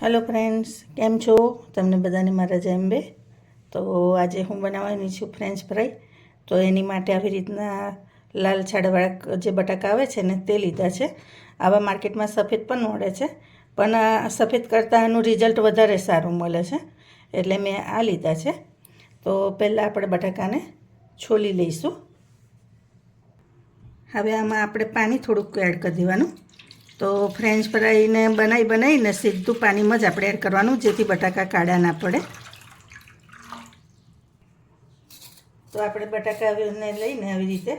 Hello friends, કેમ છો? તમને બધાને મારા જય અંબે. તો આજે હું બનાવવાની છું ફ્રેન્ચ ફ્રાય. તો એની માટે આવી રીતના લાલ છાડવાળા જે બટાકા આવે છે ને તે લીધા છે. આવા માર્કેટમાં સફેદ પણ મળે છે, પણ આ સફેદ કરતાં આનું રિઝલ્ટ વધારે સારું મળે છે, એટલે મેં આ લીધા છે. તો પહેલાં આપણે બટાકાને છોલી લઈશું. હવે આમાં આપણે પાણી થોડુંક એડ કરી દેવાનું. તો ફ્રેન્ચ ફ્રાઈને બનાવીને સીધું પાણીમાં જ આપણે એડ કરવાનું, જેથી બટાકા કાળા ના પડે. તો આપણે બટાકાને લઈને આવી રીતે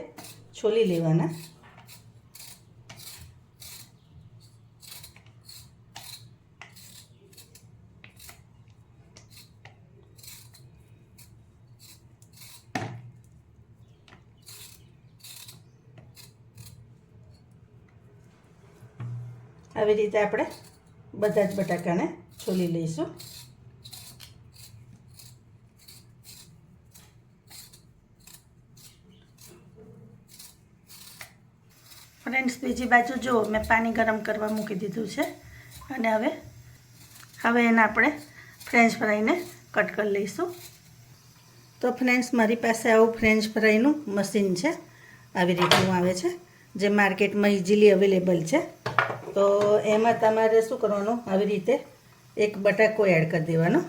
છોલી લેવાના. આવી રીતે આપણે બધા જ બટાકાને છોલી લઈશું. ફ્રેન્ડ્સ, બીજી બાજુ જો મેં પાણી ગરમ કરવા મૂકી દીધું છે, અને હવે એને આપણે ફ્રેન્ચ ફ્રાઈને કટ કરી લઈશું. તો ફ્રેન્ડ્સ, મારી પાસે આવું ફ્રેન્ચ ફ્રાઈનું મશીન છે, આવી રીતનું આવે છે, જે માર્કેટમાં ઇઝીલી અવેલેબલ છે. તો એમાં તમારે શું કરવાનું, આવી રીતે એક બટાકો એડ કરી દેવાનો.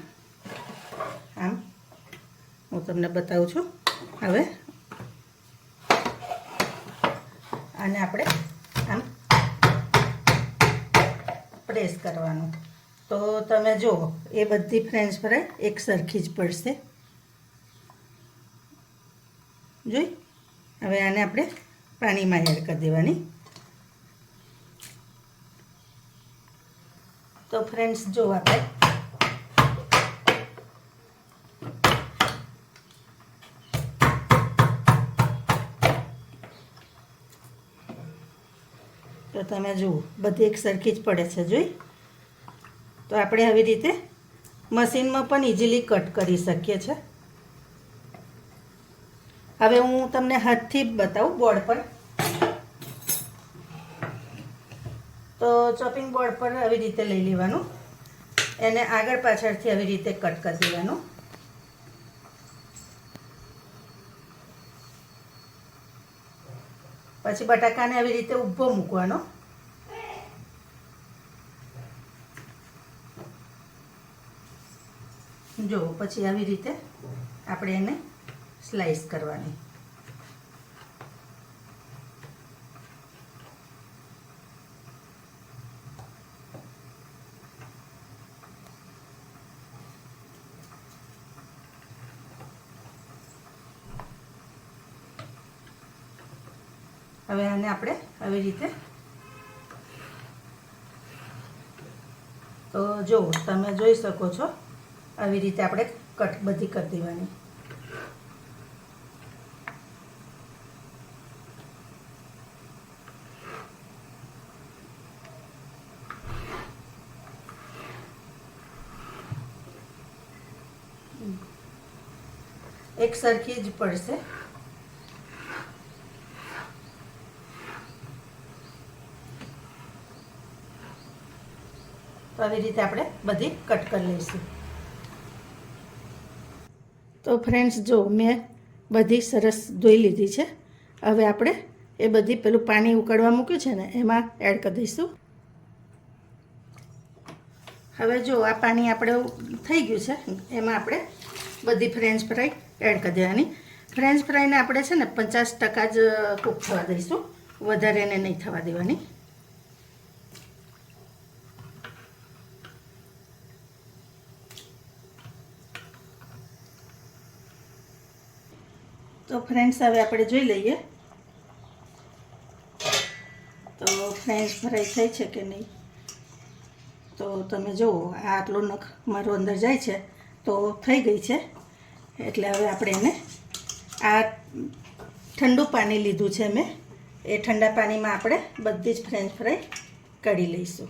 આમ હું તમને બતાવું છું. હવે આને આપણે આમ પ્રેસ કરવાનું. તો તમે જુઓ, એ બધી ફ્રેન્ચ ફ્રાઈ એક સરખી જ પડશે. જોઈ, હવે આને આપણે પાણીમાં એડ કરી દેવાની. તો ફ્રેન્ડ્સ, જો આપણે તો તમે જુઓ, બધી એક સરખી જ પડે છે. જોઈ, તો આપણે આવી રીતે મશીનમાં પણ ઇઝીલી કટ કરી શકીએ છીએ. હવે હું તમને હાથથી બતાવું બોર્ડ પર. તો ચોપિંગ બોર્ડ પર આવી રીતે લઈ લેવાનું, એને આગળ પાછળથી આવી રીતે કટ કરી દેવાનું. પછી બટાકાને આવી રીતે ઊભો મૂકવાનો. જો પછી આવી રીતે આપણે એને સ્લાઈસ કરવાની. હવે આને આપણે આવી રીતે, તો જો તમે જોઈ શકો છો, આવી રીતે આપણે કટ બધી કરી દેવાની. એક સરખી જ પડશે. તો આવી રીતે આપણે બધી કટ કરી લઈશું. તો ફ્રેન્ડ્સ, જો મેં બધી સરસ ધોઈ લીધી છે. હવે આપણે એ બધી પેલું પાણી ઉકળવા મૂક્યું છે ને, એમાં એડ કરી દઈશું. હવે જો આ પાણી આપણે થઈ ગયું છે, એમાં આપણે બધી ફ્રેન્ચ ફ્રાઈ એડ કરી દેવાની. ફ્રેન્ચ ફ્રાઈને આપણે છે ને 50% જ કૂક થવા દઈશું, વધારે એને નહીં થવા દેવાની. તો ફ્રેન્ડ્સ, હવે આપણે જોઈ લઈએ તો ફ્રેન્ચ ફ્રાઈ થઈ છે કે નહીં. તો તમે જુઓ, આ આટલો નખ મારો અંદર જાય છે, તો થઈ ગઈ છે. એટલે હવે આપણે એને, આ ઠંડુ પાણી લીધું છે મેં, એ ઠંડા પાણીમાં આપણે બધી જ ફ્રેન્ચ ફ્રાઈ કાઢી લઈશું.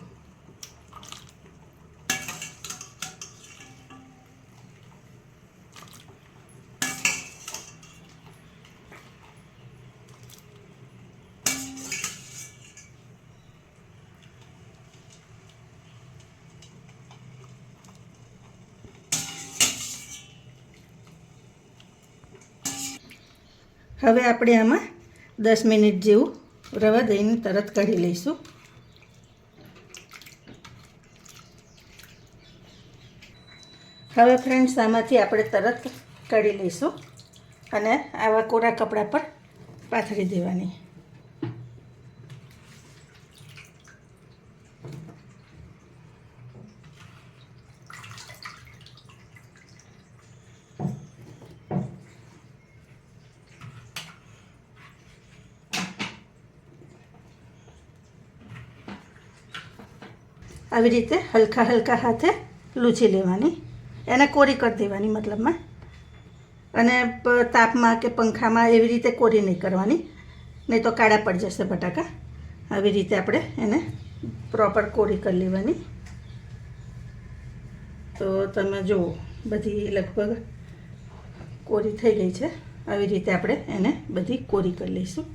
હવે આપણે આમાં 10 મિનિટ જેવું રવા દઈને તરત કાઢી લઈશું. હવે ફ્રેન્ડ્સ આમાંથી આપણે તરત કાઢી લઈશું અને આવા કોરા કપડા પર પાથરી દેવાની. આવી રીતે હલકા હલકા હાથે લૂછી લેવાની, એને કોરી કરી દેવાની મતલબમાં. અને તાપમાં કે પંખામાં એવી રીતે કોરી નહીં કરવાની, નહીં તો કાળા પડી જશે બટાકા. આવી રીતે આપણે એને પ્રોપર કોરી કરી લેવાની. તો તમે જુઓ બધી લગભગ કોરી થઈ ગઈ છે. આવી રીતે આપણે એને બધી કોરી કરી લઈશું.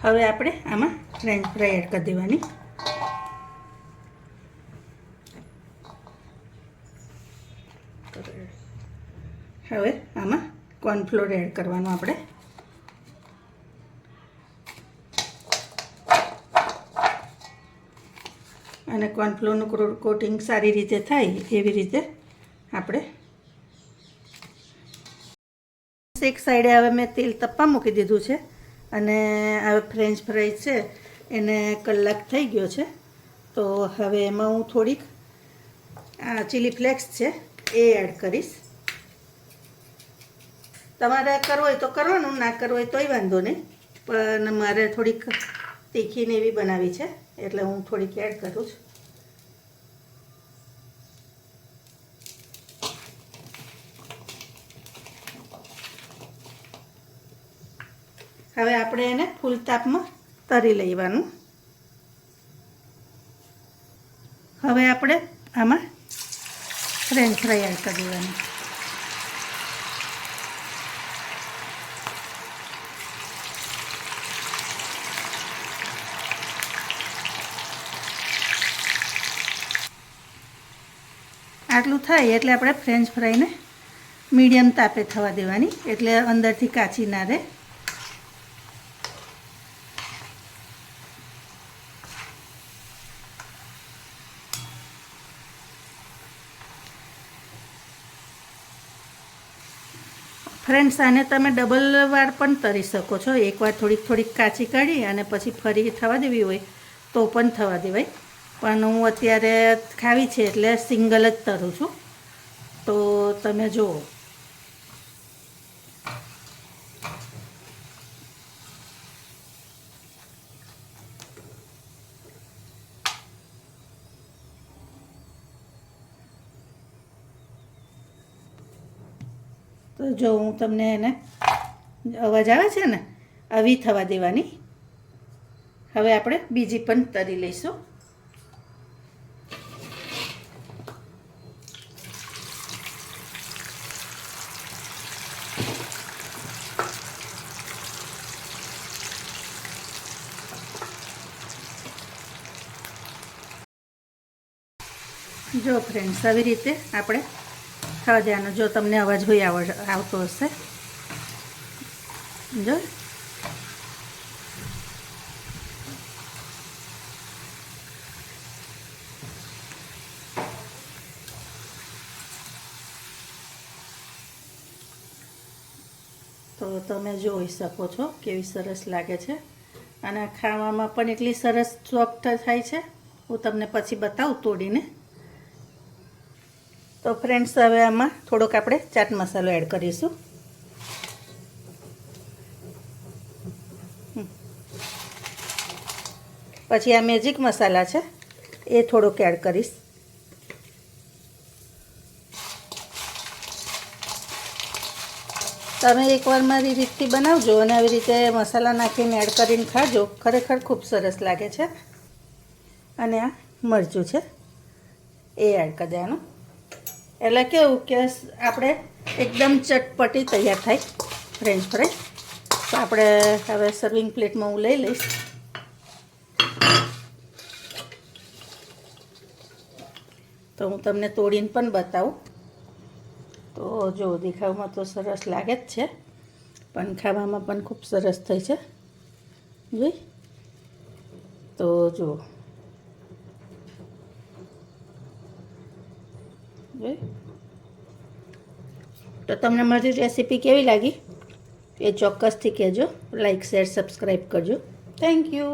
હવે આપણે આમાં ફ્રેન્ચ ફ્રાય એડ કરી દેવાની. હવે આમાં કોર્નફ્લોર એડ કરવાનું આપણે. અને કોર્નફ્લોરનું કોટિંગ સારી રીતે થાય એવી રીતે આપણે એક સાઈડે હવે મેં તેલ તપવા મૂકી દીધું છે. અને હવે ફ્રેન્ચ ફ્રાઈઝ છે એને કલાક થઈ ગયો છે. તો હવે એમાં હું થોડીક ચીલી ફ્લેક્સ છે એ એડ કરીશ. તમારે કરવું હોય તો કરવાનું, ના કરવું હોય તોય વાંધો નહીં. પણ મારે થોડીક તીખીને એવી બનાવી છે એટલે હું થોડીક એડ કરું છું. હવે આપણે એને ફૂલ તાપમાં તળી લેવાનું. હવે આપણે આમાં ફ્રેન્ચ ફ્રાય એડ કરી દેવાની. આટલું થાય એટલે આપણે ફ્રેન્ચ ફ્રાઈને મીડિયમ તાપે થવા દેવાની, એટલે અંદરથી કાચી ના રહે. ફ્રેન્ડ્સ આને તમે ડબલ વાર પણ તળી શકો છો. એકવાર થોડીક કાચી કાઢી અને પછી ફરી થવા દેવી હોય તો પણ થવા દેવાય. પણ હું અત્યારે ખાવી છે એટલે સિંગલ જ તળું છું. તો તમે જુઓ. તો જો હું તમને એને અવાજ આવે છે ને, આવી થવા દેવાની. હવે આપણે બીજી પણ તળી લઈશું. જો ફ્રેન્ડ્સ આવી રીતે આપણે થવા દેવાનું. જો તમને અવાજ હોય આવતો હશે. જો તો તમે જોઈ શકો છો કેવી સરસ લાગે છે. અને ખાવામાં પણ એટલી સરસ સોફ્ટ થાય છે. હું તમને પછી બતાવું તોડીને. તો ફ્રેન્ડ્સ હવે આમાં થોડોક આપણે ચાટ મસાલો એડ કરીશું. પછી આ મેજિક મસાલા છે એ થોડોક એડ કરીશ. તમે એકવાર મારી રીતથી બનાવજો અને આવી રીતે મસાલા નાખીને એડ કરીને ખાજો. ખરેખર ખૂબ સરસ લાગે છે. અને આ મરચું છે એ એડ કરી દેવાનું. એટલે કેવું કે આપણે એકદમ ચટપટી તૈયાર થાય ફ્રેન્ચ ફ્રાય. તો આપણે હવે સર્વિંગ પ્લેટમાં હું લઈ લઈશ. તો હું તમને તોડીને પણ બતાવું. તો જો દેખાવમાં તો સરસ લાગે જ છે, પણ ખાવામાં પણ ખૂબ સરસ થઈ છે. જોઈ તો જો તો તમને મારી રેસીપી કેવી લાગી એ ચોક્કસથી કહેજો. લાઈક, શેર, સબસ્ક્રાઈબ કરજો. Thank you.